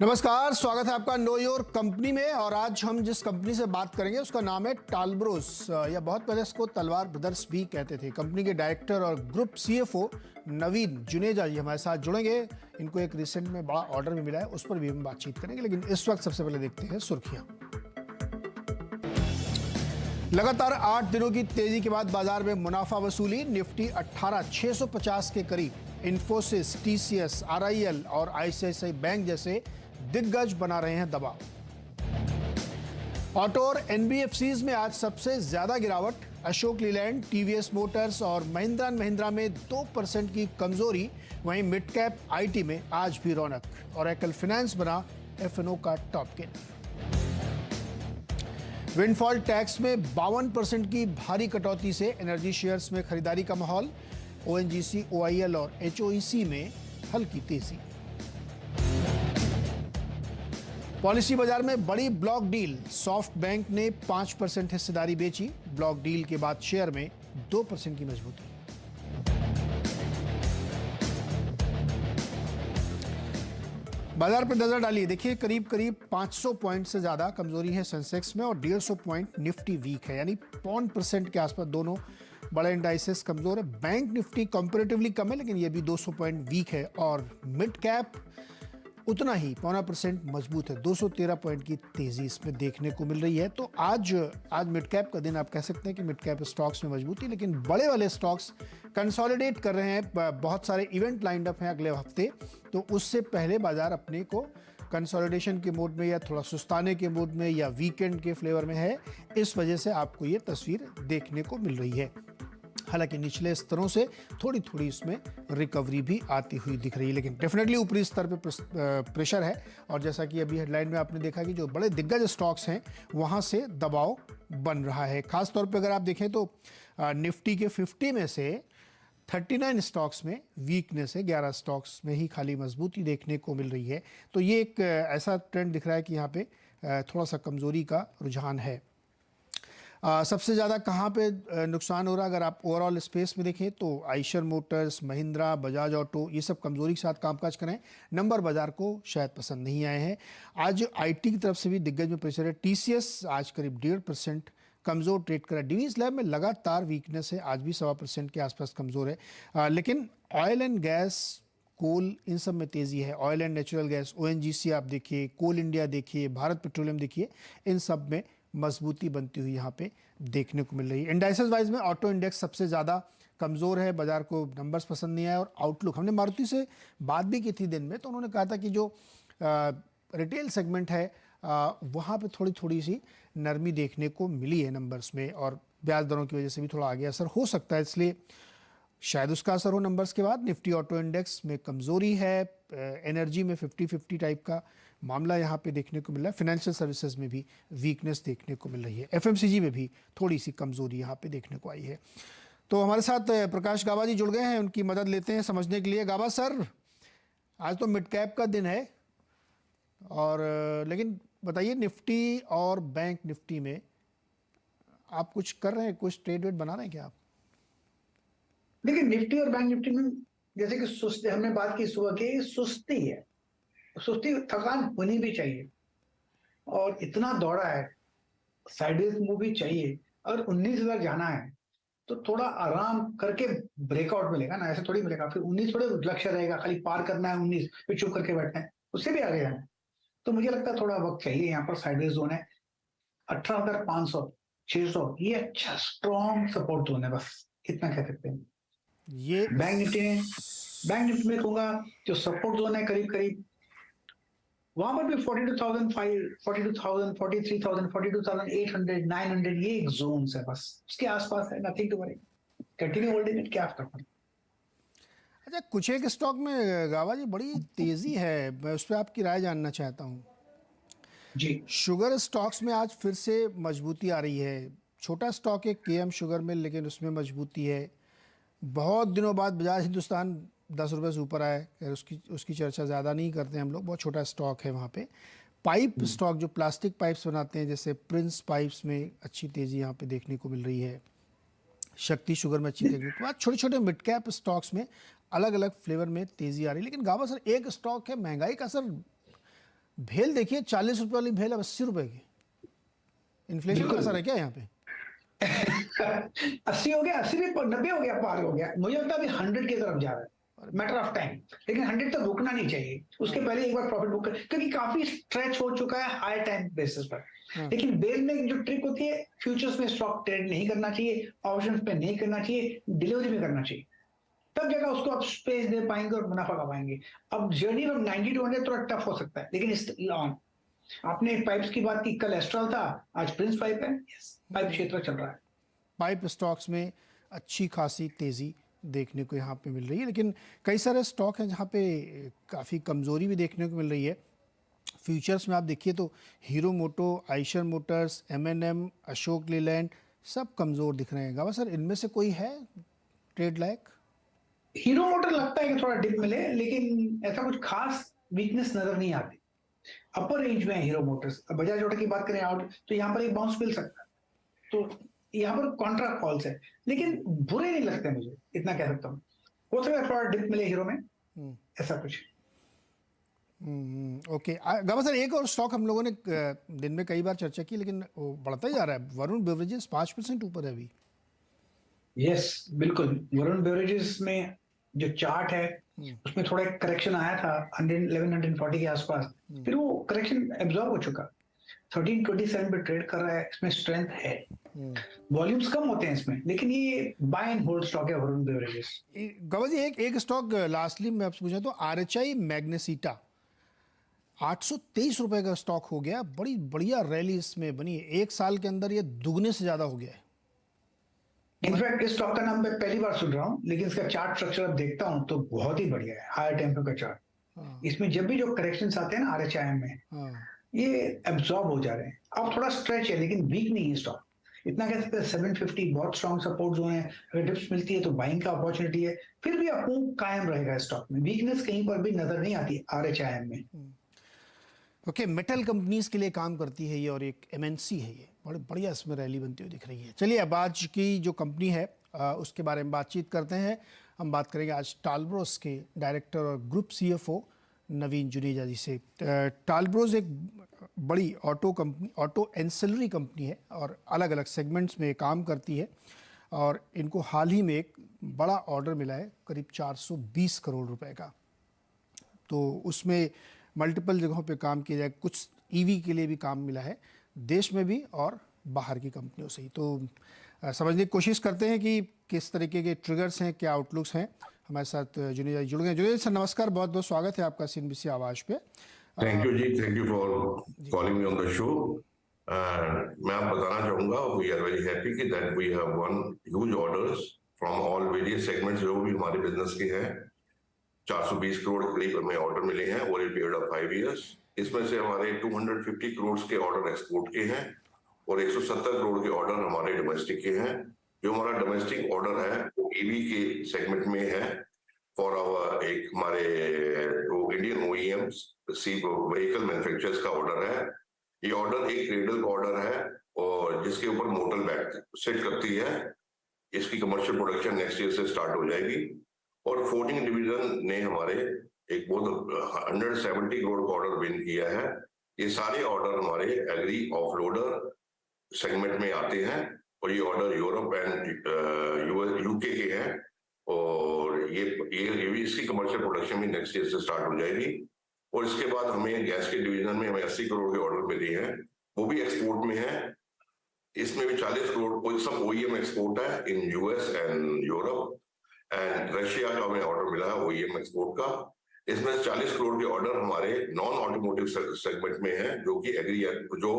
नमस्कार, स्वागत है आपका नो योर कंपनी में। और आज हम जिस कंपनी से बात करेंगे उसका नाम है टालब्रोस, या बहुत पहले इसको तलवार ब्रदर्स भी कहते थे। कंपनी के डायरेक्टर और ग्रुप सीएफओ नवीन जुनेजा जी हमारे साथ जुड़ेंगे। इनको एक रिसेंट में बड़ा ऑर्डर भी मिला है, उस पर भी हम बातचीत करेंगे, लेकिन इस वक्त सबसे पहले देखते हैं सुर्खियां। लगातार 8 दिनों की तेजी के बाद बाजार में मुनाफा वसूली। निफ्टी 18,650 के करीब। इन्फोसिस, टीसीएस, आरआईएल और आईसीआईसीआई बैंक जैसे दिग्गज बना रहे हैं दबाव। ऑटो और एनबीएफसीज में आज सबसे ज्यादा गिरावट। अशोक लीलैंड, टीवीएस मोटर्स और महिंद्रा एंड महिंद्रा में 2% की कमजोरी। वहीं मिड कैप आईटी में आज भी रौनक। ओरेकल फाइनेंस बना एफएनओ का टॉप गेनर। विंडफॉल टैक्स में 52% की भारी कटौती से एनर्जी शेयर्स में खरीदारी का माहौल। ओएनजीसी, ओआईएल और एचओईसी में हल्की तेजी। पॉलिसी बाजार में बड़ी ब्लॉक डील। सॉफ्ट बैंक ने 5% हिस्सेदारी बेची। ब्लॉक डील के बाद शेयर में 2% की मजबूती। बाजार पर नजर डालिए, देखिए करीब करीब 500 पॉइंट से ज्यादा कमजोरी है सेंसेक्स में और 150 पॉइंट निफ्टी वीक है, यानी 0.5% के आसपास दोनों बड़े इंडाइसेस कमजोर है। बैंक निफ्टी कंपैरेटिवली कम है, लेकिन ये भी 200 पॉइंट वीक है। और मिड कैप उतना ही 0.25% मजबूत है। 213 पॉइंट की तेजी इसमें देखने को मिल रही है। तो आज मिड कैप का दिन आप कह सकते हैं कि मिड कैप स्टॉक्स में मजबूती, लेकिन बड़े वाले स्टॉक्स कंसोलिडेट कर रहे हैं। बहुत सारे इवेंट लाइंड अप हैं अगले हफ्ते, तो उससे पहले बाजार अपने को कंसोलिडेशन के मोड में या थोड़ा सुस्ताने के मोड में या वीकेंड के फ्लेवर में है। इस वजह से आपको ये तस्वीर देखने को मिल रही है। हालांकि निचले स्तरों से थोड़ी थोड़ी इसमें रिकवरी भी आती हुई दिख रही है, लेकिन डेफिनेटली ऊपरी स्तर पे प्रेशर है। और जैसा कि अभी हेडलाइन में आपने देखा कि जो बड़े दिग्गज स्टॉक्स हैं वहां से दबाव बन रहा है। खासतौर पे अगर आप देखें तो निफ्टी के 50 में से 39 स्टॉक्स में वीकनेस है, 11 स्टॉक्स में ही खाली मजबूती देखने को मिल रही है। तो ये एक ऐसा ट्रेंड दिख रहा है कि यहाँ पे थोड़ा सा कमजोरी का रुझान है। सबसे ज़्यादा कहाँ पे नुकसान हो रहा है अगर आप ओवरऑल स्पेस में देखें तो आइशर मोटर्स, महिंद्रा, बजाज ऑटो, ये सब कमजोरी के साथ कामकाज करें। नंबर बाजार को शायद पसंद नहीं आए हैं। आज आईटी की तरफ से भी दिग्गज में प्रेशर है। टीसीएस आज करीब 1.5% कमजोर ट्रेड करा। डिवीज लैब में लगातार वीकनेस है, आज भी 1.25% के आसपास कमजोर है। लेकिन ऑयल एंड गैस, कोल, इन सब में तेजी है। Oil and natural gas, ONGC आप देखिए, कोल इंडिया देखिए, भारत पेट्रोलियम देखिए, इन सब में मजबूती बनती हुई यहाँ पे देखने को मिल रही है। इंडाइसेस वाइज में ऑटो इंडेक्स सबसे ज़्यादा कमज़ोर है। बाजार को नंबर्स पसंद नहीं आए और आउटलुक, हमने मारुति से बात भी की थी दिन में, तो उन्होंने कहा था कि जो रिटेल सेगमेंट है वहाँ पे थोड़ी थोड़ी सी नरमी देखने को मिली है नंबर्स में, और ब्याज दरों की वजह से भी थोड़ा आगे असर हो सकता है, इसलिए शायद उसका असर हो नंबर्स के बाद। निफ्टी ऑटो इंडेक्स में कमजोरी है। एनर्जी में 50-50 टाइप का मामला यहाँ पे देखने को मिल रहा है। फाइनेंशियल सर्विसेज में भी वीकनेस देखने को मिल रही है। एफएमसीजी में भी थोड़ी सी कमजोरी यहाँ पे देखने को आई है। तो हमारे साथ प्रकाश गाबा जी जुड़ गए हैं, उनकी मदद लेते हैं समझने के लिए। गाबा सर, आज तो मिड कैप का दिन है, और लेकिन बताइए निफ्टी और बैंक निफ्टी में आप कुछ कर रहे हैं, कुछ ट्रेड वेड बना रहे हैं क्या आप? देखिए, निफ्टी और बैंक निफ्टी में जैसे कि सुस्ती, हमने बात की सुबह की, सुस्ती है। सुस्ती, थकान होनी भी चाहिए, और इतना दौड़ा है, साइडवेज मूव भी चाहिए। अगर 19,000 जाना है तो थोड़ा आराम करके ब्रेकआउट मिलेगा ना, ऐसे थोड़ी मिलेगा। फिर 19 थोड़े लक्ष्य रहेगा, खाली पार करना है 19 फिर चुप करके बैठना है, उससे भी आगे जाना है। तो मुझे लगता है थोड़ा वक्त चाहिए। यहाँ पर साइडवेज जोन है 18,500, 600, ये अच्छा स्ट्रॉन्ग सपोर्ट जोन है, बस इतना कह सकते हैं। ये बैंक निफ्टी में कहूंगा जो सपोर्ट जोन है करीब करीब वहां पर भी 42,500, 42,000, 43,000, 42,800, 900, ये एक जोन है, बस उसके आसपास है। Nothing to worry, continue holding it, क्या करना। अच्छा, कुछ एक स्टॉक में गावा जी बड़ी तेजी है, मैं उस पर आपकी राय जानना चाहता हूँ। जी, शुगर स्टॉक्स में आज फिर से मजबूती आ रही है। छोटा स्टॉक है केएम शुगर मिल, लेकिन उसमें मजबूती है। बहुत दिनों बाद बजाज हिंदुस्तान 10 रुपये से ऊपर आया, खैर उसकी चर्चा ज़्यादा नहीं करते हैं हम लोग, बहुत छोटा स्टॉक है वहाँ पे। पाइप स्टॉक जो प्लास्टिक पाइप्स बनाते हैं, जैसे प्रिंस पाइप्स में अच्छी तेज़ी यहाँ पे देखने को मिल रही है। शक्ति शुगर में अच्छी तेजी के बाद छोटे छोटे मिड कैप स्टॉक्स में अलग अलग फ्लेवर में तेज़ी आ रही है। लेकिन गावा सर, एक स्टॉक है, महंगाई का असर भेल देखिए 40 रुपए वाली भेल अब 80 रुपए की। इन्फ्लेशन का बिल्कुल। असर है क्या यहाँ पे? 80 हो गया, 80 भी 90 हो गया, पार हो गया। मुझे लगता है अभी 100 की तरफ जा रहा है, मैटर ऑफ टाइम। लेकिन 100 तक रुकना नहीं चाहिए, उसके पहले एक बार प्रॉफिट बुक कर, क्योंकि काफी स्ट्रेच हो चुका है हाई टाइम बेसिस पर। हाँ। लेकिन बेल में जो ट्रिक होती है, फ्यूचर्स में स्टॉक ट्रेड नहीं करना चाहिए, ऑप्शंस पे नहीं करना चाहिए, डिलीवरी में करना चाहिए, तब जगह उसको आप स्पेस दे पाएंगे और मुनाफा कमाएंगे। अब जर्नी में 90 टू 100 थोड़ा टफ हो सकता है, लेकिन इस ऑन। आपने पाइप्स की बात की, कल एस्ट्रल था, आज प्रिंस पाइप है। पाइप क्षेत्र चल रहा है। पाइप स्टॉक्स में अच्छी खासी तेज़ी देखने को यहाँ पे मिल रही है, लेकिन कई सारे स्टॉक हैं जहाँ पे काफ़ी कमज़ोरी भी देखने को मिल रही है। फ्यूचर्स में आप देखिए तो हीरो मोटो, आइशर मोटर्स, M&M, अशोक लेलैंड सब कमज़ोर दिख रहे हैं। गावा सर, इनमें से कोई है ट्रेड लायक? हीरो मोटर लगता है कि थोड़ा डिप मिले, लेकिन ऐसा कुछ खास वीकनेस नजर नहीं आती। अपर रेंज में है हीरो मोटर्स। अब बजाज ऑटो की बात करें आउट, तो यहाँ पर एक बाउंस मिल सकता है, तो यहाँ पर कॉन्ट्रा कॉल्स है, लेकिन बुरे नहीं लगते मुझे, इतना कह सकता हूँ। हो सकता है थोड़ा डिप मिले हीरो में, ऐसा कुछ। ओके। गावा सर, एक और स्टॉक हम लोगों ने दिन में कई बार चर्चा की, लेकिन वो बढ़ता ही जा रहा है। वरुण बेवरेजेस 5% ऊपर है अभी। यस, बिल्कुल। वरुण बेवरेजेस में जो चार्ट है, उसमें थोड़ा एक करेक्शन आया था 111-140 के आसपास, फिर वो करेक्शन एब्जॉर्ब हो चुका। 1327 पे ट्रेड कर रहा है, इसमें स्ट्रेंथ है। वॉल्यूम्स कम होते हैं इसमें, लेकिन ये बाय एंड होल्ड स्टॉक है वरुण बेवरेजेस। गवा जी, एक स्टॉक लास्टली मैं आपसे पूछा तो RHI मैग्नेसिटा 823 रुपए का स्टॉक हो गया। बड़ी बढ़िया रैली इसमें बनी है, एक साल के अंदर ये दुगने से ज्यादा हो गया है। इनफैक्ट इस स्टॉक का नाम मैं पहली बार सुन रहा हूँ, लेकिन इसका चार्ट स्ट्रक्चर अब देखता हूँ तो बहुत ही बढ़िया है। हायर टेम्पो का चार्ट, इसमें जब भी जो करेक्शंस आते हैं ना RHIM में, ये एब्जॉर्ब हो जा रहे हैं। अब थोड़ा स्ट्रेच है, लेकिन वीक नहीं है स्टॉक। इतना कह सकते हैं 750 बहुत स्ट्रॉन्ग सपोर्ट जोन है। अगर डिप्स मिलती है तो बाइंग का अपॉर्चुनिटी है, फिर भी आपको कायम रहेगा स्टॉक में। वीकनेस कहीं पर भी नजर नहीं आती RHIM में। ओके, मेटल कंपनीज के लिए काम करती है ये, और एक MNC है ये। बड़ी बढ़िया इसमें रैली बनती हुई दिख रही है। चलिए, अब आज की जो कंपनी है उसके बारे में बातचीत करते हैं। हम बात करेंगे आज टालब्रोस के डायरेक्टर और ग्रुप CFO नवीन जुनेजा जी से। टालब्रोस एक बड़ी auto company, auto ancillary company है और अलग अलग सेगमेंट्स में काम करती है, और इनको हाल ही में एक बड़ा ऑर्डर मिला है करीब 420 करोड़ रुपए का। तो उसमें मल्टीपल जगहों पे काम किया जाए। कुछ EV के लिए भी काम मिला है, देश में भी और बाहर की कंपनियों से ही। तो समझने की कोशिश करते हैं कि किस तरीके के ट्रिगर्स हैं, क्या आउटलुक्स हैं। हमारे साथ जुनेजा जी जुड़ गए। जुनेजा सर, नमस्कार, बहुत बहुत स्वागत है आपका CNBC आवाज़ पे। Thank you ji, thank you for calling me on the show. मैं आप बताना चाहूँगा, वी आर वेरी हैप्पी कि that we have won huge orders from all various segments जो भी हमारे बिजनेस के हैं। 420 करोड़ करीब हमें ऑर्डर मिले हैं over a period of 5 years. इसमें से हमारे 250 करोड़ के ऑर्डर एक्सपोर्ट के हैं और 170 करोड़ के ऑर्डर हमारे डोमेस्टिक के हैं। जो हमारा डोमेस्टिक ऑर्डर है वो EV के सेगमेंट में है फॉर आवर एक हमारे जो इंडियन OEMs व्हीकल मैन्युफैक्चरर्स का ऑर्डर है। ये ऑर्डर एक क्रेडल का ऑर्डर है और जिसके ऊपर मोटर बैट सेट करती है। इसकी कमर्शियल प्रोडक्शन नेक्स्ट ईयर से स्टार्ट हो जाएगी। और फोर्डिंग डिवीजन ने हमारे एक बहुत 170 करोड़ का ऑर्डर विन किया है। ये सारे ऑर्डर हमारे एग्री ऑफलोडर सेगमेंट में आते हैं और ये ऑर्डर यूरोप एंड UK के हैं और ये इसकी कमर्शियल प्रोडक्शन भी नेक्स्ट ईयर से स्टार्ट हो जाएगी। और इसके बाद हमें गैस के डिवीजन में हमें 80 करोड़ के ऑर्डर मिले हैं, वो भी एक्सपोर्ट में है। इसमें भी 40 करोड़ सब OEM एक्सपोर्ट है इन US and Europe and Russia का हमें ऑर्डर मिला है OEM एक्सपोर्ट का। इसमें 40 करोड़ के ऑर्डर हमारे नॉन ऑटोमोटिव सेगमेंट में है, जो कि एग्री जो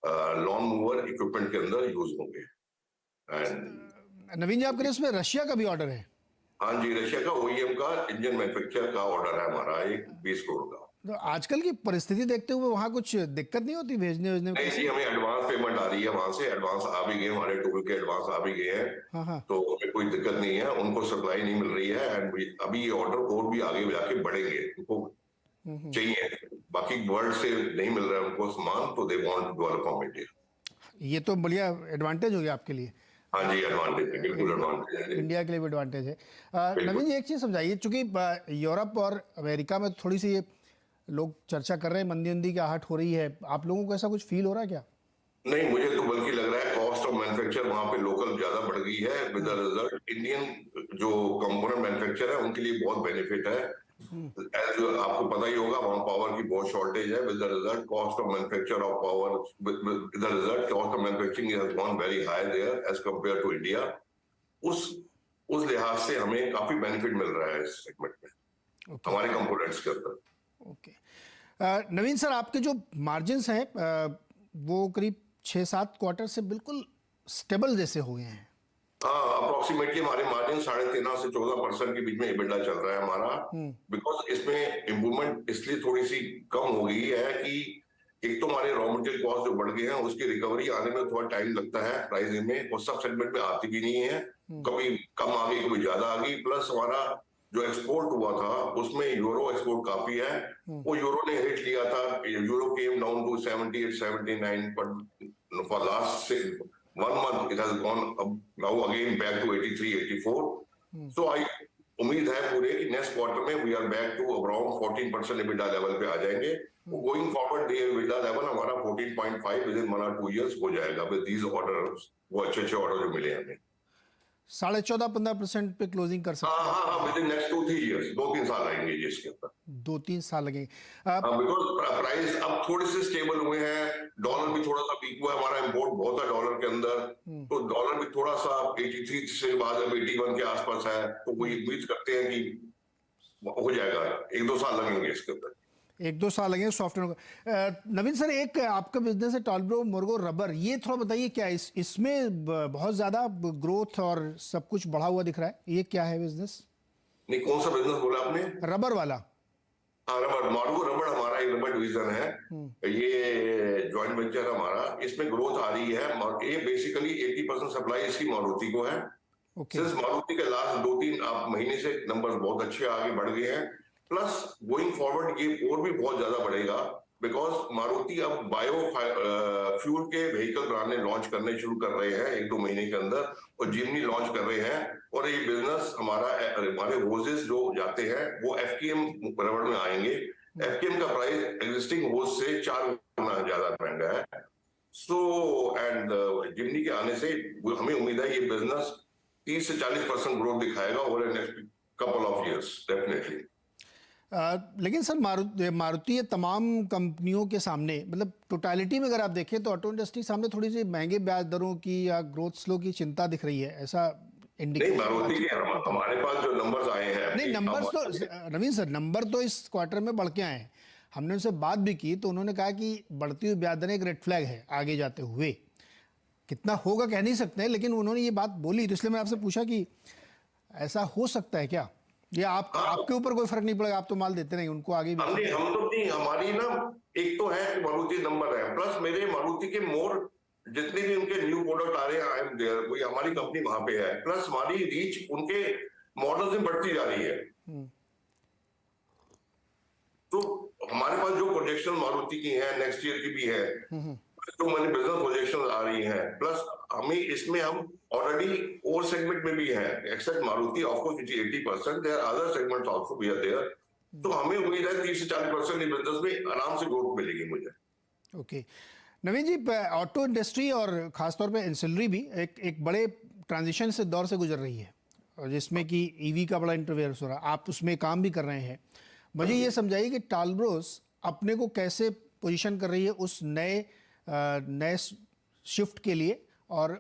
लॉन मूवर इक्विपमेंट के अंदर यूज होंगे। नवीन जी, आपके लिए इसमें रशिया का भी ऑर्डर है? हाँ जी, रशिया का OEM का इंजन मैन्युफैक्चर का ऑर्डर है हमारा एक 20 करोड़ का। तो आजकल की परिस्थिति देखते हुए वहाँ कुछ दिक्कत नहीं होती भेजने भेजने में? नहीं जी, हमें एडवांस पेमेंट आ रही है वहां से, एडवांस आ भी गए, हमारे टूल के एडवांस आ भी गए हैं। हाँ। तो हमें कोई दिक्कत नहीं है, उनको सप्लाई नहीं मिल रही है एंड अभी ये ऑर्डर और भी आगे जाके बढ़ेंगे। उनको चाहिए, बाकी वर्ल्ड से नहीं मिल रहा है उनको सामान, तो they want to develop from India. ये तो बढ़िया एडवांटेज हो गया आपके लिए। हाँ जी, एडवांटेज है, बिल्कुल एडवांटेज है। इंडिया के लिए भी एडवांटेज है। नवीन जी, एक चीज़ समझाइए, चूंकि यूरोप और अमेरिका में थोड़ी सी लोग चर्चा कर रहे हैं, मंदी उंदी की आहट हो रही है, आप लोगों को ऐसा कुछ फील हो रहा है क्या? नहीं, मुझे तो बल्कि लग रहा है कॉस्ट ऑफ मैन्युफैक्चर वहां पे लोकल ज्यादा बढ़ गई है। विद द रिजल्ट इंडियन जो कंपोनेंट मैन्युफैक्चर है उनके लिए बहुत बेनिफिट है। एज आपको पता ही होगा वहां पावर की बहुत शॉर्टेज है। With the result cost of manufacture of power, with the result cost of manufacturing has gone very high there as compare to India. उस लिहाज से हमें काफी बेनिफिट मिल रहा है इस सेगमेंट में हमारे कंपोनेंट्स के अंदर। ओके, नवीन सर, आपके जो मार्जिन्स हैं वो करीब 6-7 क्वार्टर से बिल्कुल स्टेबल जैसे हो गए हैं। हाँ, अप्रोक्सीमेटली हमारे मार्जिन 13.5 से 14% के बीच में EBITDA चल रहा है हमारा। बिकॉज इसमें इम्प्रूवमेंट इसलिए थोड़ी सी कम हो गई है कि एक तो हमारे रॉ मटेरियल कॉस्ट जो बढ़ गए हैं उसकी रिकवरी आने में थोड़ा टाइम लगता है प्राइसिंग में, और सब सेगमेंट में आती भी नहीं है। कभी कम आ गई, कभी ज्यादा आ गई। प्लस हमारा जो एक्सपोर्ट हुआ था उसमें यूरो एक्सपोर्ट काफी है, वो यूरो ने हिट लिया था। Euro came down to 78-79, but for last 1 month it has gone up now again back to 83-84. So I उम्मीद है पूरे कि नेक्स्ट क्वार्टर में we are back to around 14% EBITDA level पे आ जाएंगे। Going forward the EBITDA level हमारा 14.5 with in 1 or 2 years हो जाएगा विद दीज ऑर्डर्स, वो अच्छे ऑर्डर जो मिले हमें। 14.5-15% पे क्लोजिंग कर सकते हैं। हाँ, विद इन नेक्स्ट 2-3 years, 2-3 साल आएंगे जी इसके अंदर। 2-3 साल लगेंगे। बिकॉज प्राइस अब थोड़े से स्टेबल हुए हैं, डॉलर भी थोड़ा सा वीक हुआ है, हमारा इंपोर्ट बहुत है डॉलर के अंदर, तो डॉलर भी थोड़ा सा 83 से बाद अब 81 के आसपास है, तो वही उम्मीद करते हैं कि हो जाएगा। 1-2 साल लगेंगे इसके अंदर। 1-2 साल लगेंगे सॉफ्टवेयर। नवीन सर, एक आपका बिजनेस है टॉलब्रो मोर्गो रबर, ये थोड़ा बताइए क्या इसमें बहुत ज्यादा ग्रोथ और सब कुछ बढ़ा हुआ दिख रहा है, ये क्या है बिजनेस? नहीं, कौन सा बिजनेस बोला आपने? रबर वाला। हाँ, रबर, मोर्गो रबर हमारा एक रबर डिवीजन है, ये जॉइंट वेंचर हमारा, इसमें ग्रोथ आ रही है। ये बेसिकली 80% सप्लाई इसकी मारुति को है। सिंस मारुति के लास्ट 2-3 महीने से नंबर बहुत अच्छे आगे बढ़ गए हैं। प्लस गोइंग फॉरवर्ड ये और भी बहुत ज्यादा बढ़ेगा, बिकॉज मारुति अब बायो फ्यूल के व्हीकल बनाने लॉन्च करने शुरू कर रहे हैं 1-2 महीने के अंदर, और जिमनी लॉन्च कर रहे हैं। और ये बिजनेस हमारे होजेस जो जाते हैं वो FKM रबर में आएंगे। FKM का प्राइस एग्जिस्टिंग होज से 4 गुना ज्यादा महंगा है। सो एंड जिमनी के आने से हमें उम्मीद है ये बिजनेस 30 से 40% ग्रोथ दिखाएगा over next couple of years definitely. लेकिन सर मारुति ये तमाम कंपनियों के सामने, मतलब टोटलिटी में अगर आप देखें तो ऑटो इंडस्ट्री सामने थोड़ी सी महंगे ब्याज दरों की या ग्रोथ स्लो की चिंता दिख रही है, ऐसा नहीं, मारुति के हमारे पास जो नंबर्स आए हैं, नहीं नंबर्स तो नवीन सर, नंबर तो इस क्वार्टर में बढ़ के आए हैं। हमने उनसे बात भी की तो उन्होंने कहा कि बढ़ती हुई ब्याज दरें एक रेड फ्लैग है आगे जाते हुए। कितना होगा कह नहीं सकते, लेकिन उन्होंने ये बात बोली, तो इसलिए मैं आपसे पूछा कि ऐसा हो सकता है क्या? ये आपके ऊपर कोई फर्क नहीं पड़ेगा, आप तो माल देते नहीं उनको आगे भी। हम तो नहीं, हमारी ना एक तो है कि मारुति नंबर है, प्लस मेरे मारुति के मोर जितने भी उनके न्यू प्रोडक्ट आ रहे हैं आई एम देयर, कोई हमारी कंपनी वहां पे है। प्लस हमारी रीच उनके मॉडल्स में बढ़ती जा रही है। तो हमारे पास जो प्रोजेक्शन मारुति की है नेक्स्ट ईयर की भी है, तो मैंने बिजनेस प्रोजेक्शन आ रही है। प्लस हमें इसमें हम ऑलरेडी और सेगमेंट में भी है except Maruti, of course 80% there other segments also we are there. तो हमें उम्मीद है 30 से 40% इस बिजनेस में आराम से ग्रोथ मिलेगी मुझे। ओके नवीन जी, ऑटो इंडस्ट्री और खासतौर पे एंसिलरी भी एक बड़े ट्रांजिशन से दौर से गुजर रही है, और जिसमें कि ईवी का बड़ा इंटरफेरेंस हो रहा है, आप उसमें काम भी कर रहे हैं। मुझे ये समझाइए कि टालब्रोस अपने को कैसे पोजीशन कर रही है उस नए शिफ्ट के लिए, और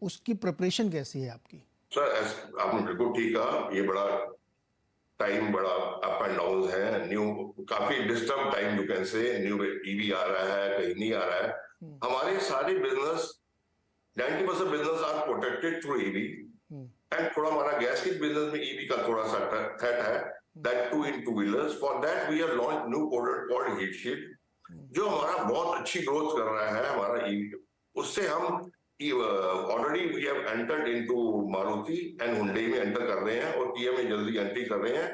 उसकी प्रिपरेशन कैसी है आपकी? सर आपने बिल्कुल ठीक कहा, ये बड़ा टाइम बड़ा अप एंड डाउन है, न्यू काफी disturb time you can say, new EV आ रहा है, कहीं नहीं आ रहा है। हमारे सारे business 90% business are protected through EV, and थोड़ा हमारा गैस के बिजनेस में ईवी का थोड़ा सा थ्रेट है, that too in 2 wheelers. For that we are launch new product called heat shield, जो हमारा बहुत अच्छी ग्रोथ कर रहा है हमारा ईवी। उससे हम already we have entered into Maruti and Hyundai में एंटर कर रहे हैं, और किया में जल्दी एंट्री कर रहे हैं।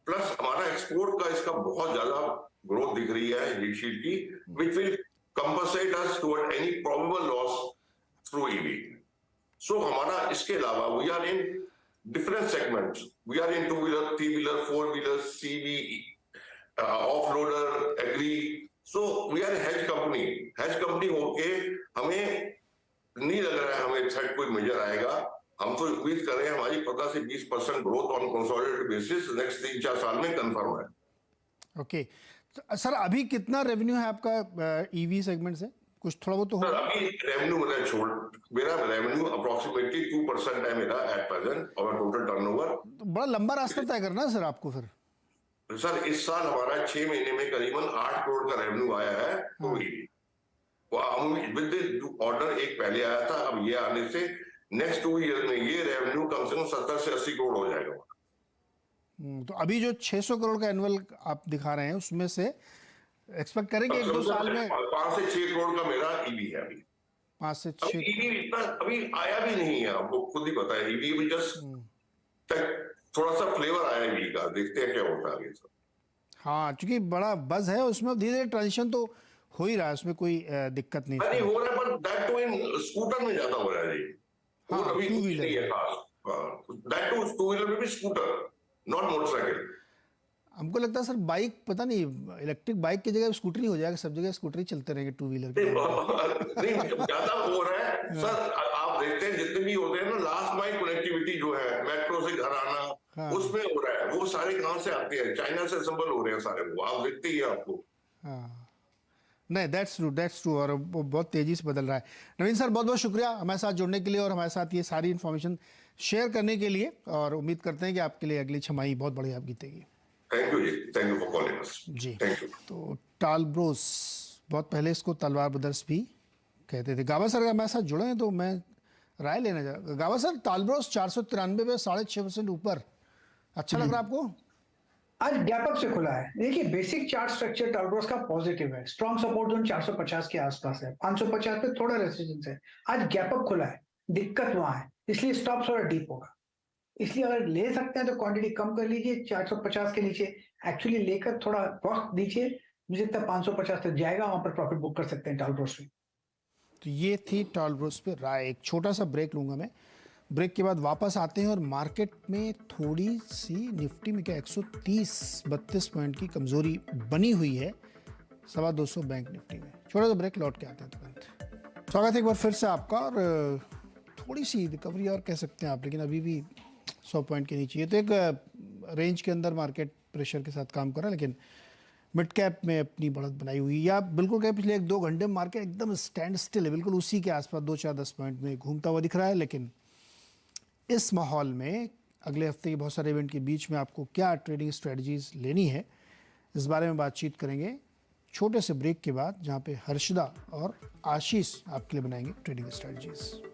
प्लस हमारा एक्सपोर्ट का इसका बहुत ज्यादा ग्रोथ दिख रही है हीट शील्ड की, which will compensate us toward any probable loss through EV. So हमारा इसके अलावा we are in different segments, we are in 2 wheeler, 3 wheeler, 4 wheeler, CV, off loader, so we are hedge company होके हमें नहीं लग रहा है हमें थर्ड कोई मेजर आएगा। हम तो उम्मीद कर रहे हैं हमारी 15 से 20% growth on consolidated basis next 3-4 साल में कंफर्म है। ओके सर, अभी कितना रेवेन्यू है आपका ईवी सेगमेंट से? कुछ थोड़ा बहुत तो सर होगा। अभी रेवेन्यू मेरा रेवेन्यू अप्रोक्सीमेटली 2% है मेरा एट प्रेजेंट और टोटल टर्नओवर। तो बड़ा लंबा रास्ता तय करना है सर आपको फिर। सर इस साल हमारा 6 महीने में करीबन 8 करोड़ का रेवेन्यू आया है। तो विद ऑर्डर एक पहले आया था, अब ये आने से नेक्स्ट 2 ईयर में ये रेवेन्यू कम से कम 70 से 80 करोड़ हो जाएगा। तो अभी जो 600 करोड़ का एनुअल आप दिखा रहे हैं उसमें से एक्सपेक्ट करेंगे 1-2 साल में 5 से 6 करोड़ का मेरा ईवी है अभी। 5 से 6। ईवी इतना अभी आया भी नहीं है, आपको खुद ही पता है। ईवी भी जस्ट थोड़ा सा फ्लेवर आया ईवी का, देखते हैं क्या होता है आगे सर। हाँ, क्योंकि बड़ा बज है उसमें, धीरे धीरे ट्रांजिशन तो हो ही रहा है, उसमें कोई दिक्कत नहीं नहीं हो रहा है, पर दैट टू इन स्कूटर में ज्यादा हो रहा है जी। हाँ, अभी टू व्हीलर नहीं है खास, दैट टू टू व्हीलर में भी स्कूटर, नॉट मोटरसाइकिल। हमको लगता है सर बाइक, पता नहीं इलेक्ट्रिक बाइक की जगह स्कूटर ही हो जाएगा, सब जगह स्कूटर ही चलते रहेंगे टू व्हीलर के। नहीं ज्यादा हो रहा है सर। आप देखते हैं जितने भी होते हैं ना लास्ट माइल कनेक्टिविटी जो है, मेट्रो से घर आना, उसमें हो रहा है। वो सारे कहां से आते हैं? चाइना से असेंबल हो रहे हैं सारे, वो आप देखते ही हैं आपको। हाँ नहीं, दैट्स ट्रू और वो बहुत तेजी से बदल रहा है। नवीन सर बहुत बहुत शुक्रिया हमारे साथ जुड़ने के लिए और हमारे साथ ये सारी इन्फॉर्मेशन शेयर करने के लिए, और उम्मीद करते हैं कि आपके लिए अगली छमाही बहुत बढ़िया बीतेगी। Thank you ji, thank you for calling us जी थैंक यू। तो टालब्रोस, बहुत पहले इसको तलवार ब्रदर्स भी कहते थे। गावा सर हमारे साथ जुड़े हैं तो मैं राय लेना चाहूँगा। गावा सर, टालब्रोस 493 पे 6.5% ऊपर, अच्छा लग रहा है आपको? आज गैप अप से खुला है। देखिए बेसिक चार्ट स्ट्रक्चर टालब्रोस का पॉजिटिव है। स्ट्रॉन्ग सपोर्ट जोन 450 के आसपास है, 550 पे थोड़ा रेजिस्टेंस है। आज गैप अप खुला है, दिक्कत वहां है, इसलिए स्टॉप थोड़ा डीप होगा। इसलिए अगर ले सकते हैं तो क्वांटिटी कम कर लीजिए 450 के नीचे, एक्चुअली लेकर थोड़ा वक्त दीजिए। मुझे लगता है 550 तक जाएगा, वहां पर प्रॉफिट बुक कर सकते हैं टालब्रोस में। तो ये थी टालब्रोस पे राय। एक छोटा सा ब्रेक लूंगा मैं, ब्रेक के बाद वापस आते हैं और मार्केट में थोड़ी सी निफ्टी में क्या 130-32 पॉइंट की कमजोरी बनी हुई है 225 बैंक निफ्टी में। छोटा सा ब्रेक, लौट के आते हैं तुरंत। स्वागत है एक बार फिर से आपका। और थोड़ी सी रिकवरी और कह सकते हैं आप, लेकिन अभी भी 100 पॉइंट के नीचे। ये तो एक रेंज के अंदर मार्केट प्रेशर के साथ काम कर रहा है, लेकिन मिड कैप में अपनी बढ़त बनाई हुई है। या बिल्कुल कहें पिछले 1-2 घंटे में मार्केट एकदम स्टैंड स्टिल है, बिल्कुल उसी के आसपास 2-4-10 पॉइंट में घूमता हुआ दिख रहा है। लेकिन इस माहौल में अगले हफ्ते के बहुत सारे इवेंट के बीच में आपको क्या ट्रेडिंग स्ट्रेटजीज लेनी है, इस बारे में बातचीत करेंगे छोटे से ब्रेक के बाद, जहाँ पे हर्षदा और आशीष आपके लिए बनाएंगे ट्रेडिंग स्ट्रेटजीज।